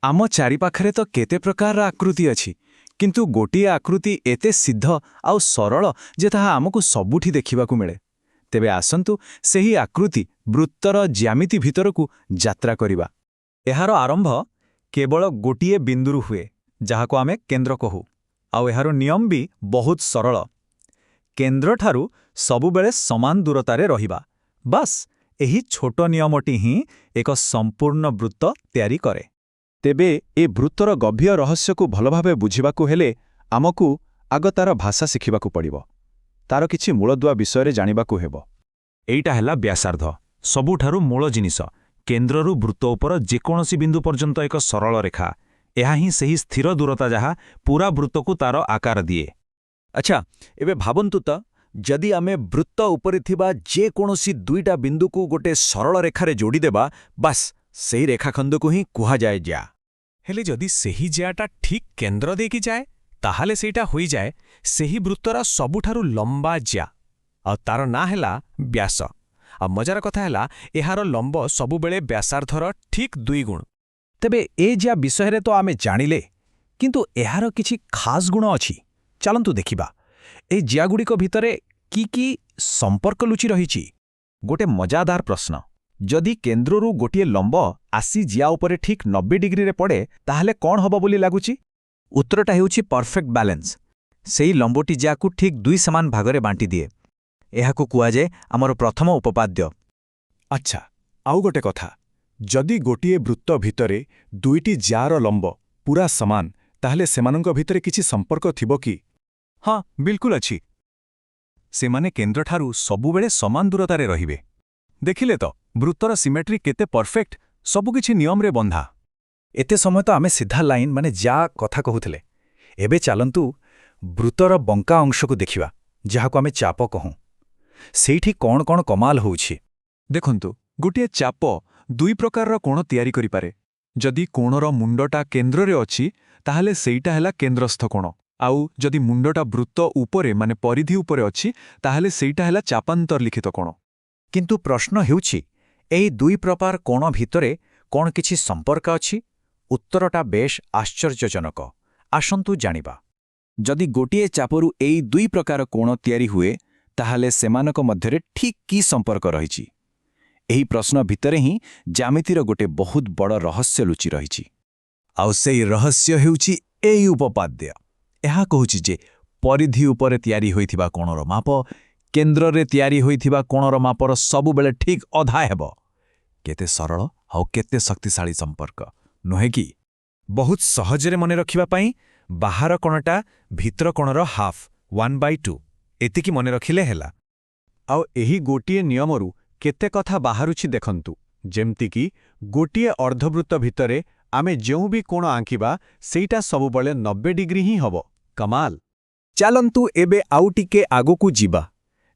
आम चारिपाखरे तो केते प्रकार आकृति अछि किंतु गोटिए आकृति एते सिद्ध आउ सरल जे ताहा आमको सबुठी देखिबाकू मिले। तेबे आसंतु सेही आकृति वृत्तर ज्यामिति भितरकू यात्रा करिबा। एहार आरंभ केवल गोटिए बिंदुरु हुए जहाको आमे केंद्र कहू। आउ एहार नियम भी बहुत सरल। केंद्र ठारू सबुबेले समान दूरतारे रहिबा। बस एही छोट नियमटी ही एक संपूर्ण वृत्त तैयारी करे। तेबे ए वृत्तर गभीर रहस्यकू भल भावे बुझिबाकू हेले आमकू आग तार भाषा शिखिबाकू पड़िबो। तार किछि मूलदुआ विषय जानिबाकू हेबो। एइटा हैला व्यासार्ध, सबुठारू मूल जिनिस। केंद्ररू वृत्त उपर जेकोसी बिंदु पर्यंत एक सरल रेखा। एहा ही सही स्थिर दूरता जहा पूरा वृत्तकू तार आकार दिए। अच्छा, एबे भाबंतु त जदि आमे वृत्त उपरे थिबा जेकोसी दुईटा बिंदुकू गोटे सरल रेखारे जोड़ी देबा, बास सेही रेखाखंडकू ही कुहा जाए ज्या। हेले जदि सेही ज्याटा ठीक केंद्र देकी जाए ताहाले सेटा होई जाए सेही वृत्तरा सबुठारू लंबा ज्या। आ तार ना हैला व्यास। आ मजार कथा हैला एहार लंब सबुबेले व्यासार्धर ठीक 2 गुण। तेबे ए ज्या विषय तो आमे जानिले, किंतु एहार किछि खास गुण अछि। चलंतु देखिबा ए ज्यागुड़िक भितरे की संपर्क लुचि रहिछि। गोटे मजादार प्रश्न, जदि केंद्ररू गोटिए लंब आसी ज्या उपरे ठीक 90 डिग्री रे पड़े ताहले कौन हबो बोली लागुछि? उत्तरटा हेउछि परफेक्ट बैलेंस। सेही लंबटी ज्याकू ठीक 2 समान भागरे बांटी दिए। एहाकू कुआ जाए आमर प्रथम उपपाद्य। अच्छा, आउ गोटे कथा, जदि गोटिए वृत्त भितरे दुईटी ज्यार लंब पूरा समान ताहले सेमानंक भितरे किछि संपर्क थिबो कि? हाँ, बिल्कुल अछि। सेमाने केंद्र ठारू सबुबेले समान दूरतारे रहिबे। देखिले तो वृत्तर सिमेट्री केते परफेक्ट, सबुकिछि नियम रे बंधा। एते समय तो आमे सीधा लाइन माने ज्या कथा कहूथिले। एबे चालंतु वृत्तर बंका अंशको देखिबा, जहाको आमे चाप कहूं। सेठी कौन कौन कमाल होउछि? देखंतु, गोटिए चाप 2 प्रकार कोण तैयारी करि पारे। जदि कोणर मुंडटा केंद्र रे अछि ताहाले सेइटा हैला केंद्रस्थ कोण। आउ जदि मुंडटा वृत्त उपरे माने परिधि उपरे अछि ताहाले सेइटा हैला चापांतरलिखित कोण। किंतु प्रश्न हेउछि एई 2 प्रकार कोण भितरे कोन किछि संपर्क अछि? उत्तरटा बेश आश्चर्यजनक। आसंतु जानिबा। जदि गोटिए चापरू एई 2 प्रकार कोण तैयारी हुए ताहाले सेमानक मध्यरे ठीक की संपर्क रहिछि? एही प्रश्न भितरे ही ज्यामितिर गोटे बहुत बड़ रहस्य लुचि रहिछि। आउ सेई रहस्य हेउछि एई उपपाद्य। एहा कहूछि जे परिधि उपरे तैयारी होइथिबा कोणर माप केंद्र रे तैयारी होइथिबा कोणर मापर सबुबेले ठीक अधा हेबो। केते सरल आउ केते शक्तिशाली संपर्क नहे कि? बहुत सहजरे मने रखिबा पई बाहर कोणटा भितर कोणर हाफ 1/2 एतिकी मने रखिले हेला। आउ एही गोटिए नियमरू केते कथा बाहरुछि देखंतु। जेमति कि गोटिए अर्धवृत्त भितरे आमे जेउ भी कोण आंकिबा सेइटा सबुबेले 90 डिग्री ही हबो। कमाल। चालंतु एबे आउ टिके आगोकू जिबा।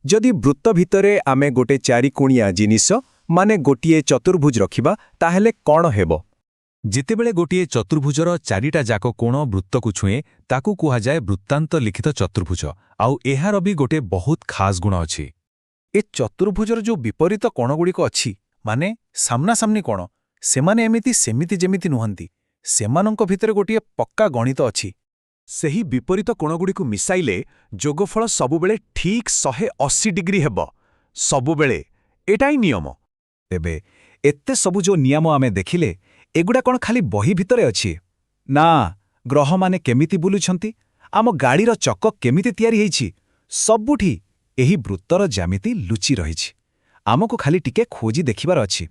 जदि वृत्त भितरे आमे गोटे चारिकोणिया जिनिस माने गोटिए चतुर्भुज रखिबा ताहेले कौन हेबो? जेतेबेले गोटिए चतुर्भुजर चारिटा जाक कोण वृत्तकू छुए ताकू कुहा जाए वृत्तांत लिखित चतुर्भुज। आउ एहार भी गोटे बहुत खास गुण अछि। ए चतुर्भुजर जो विपरीत कोणगुड़िक अछि माने सामनासामनी कोण, सेमाने एमिति सेमिति जेमिति नुहंती। सेमानंक भितरे गोटिए पक्का गणित अछि। सेही विपरीत कोणगुड़िकू मिसाइले जोगफल सबुबेले ठीक 180 डिग्री हेबो। सबुबेले एटाई नियम। तेबे एत्ते सबु जो नियम आमे देखिले एगुडा कोन खाली बही भितरे अछि? ना, ग्रह माने केमिति बुलुछंती, आम गाड़ीर चक केमिति तैयारी हेछि, सबुठी एही वृत्तर ज्यामिति लुचि रहिछि। आमको खाली टिके खोजी देखिबार अछि।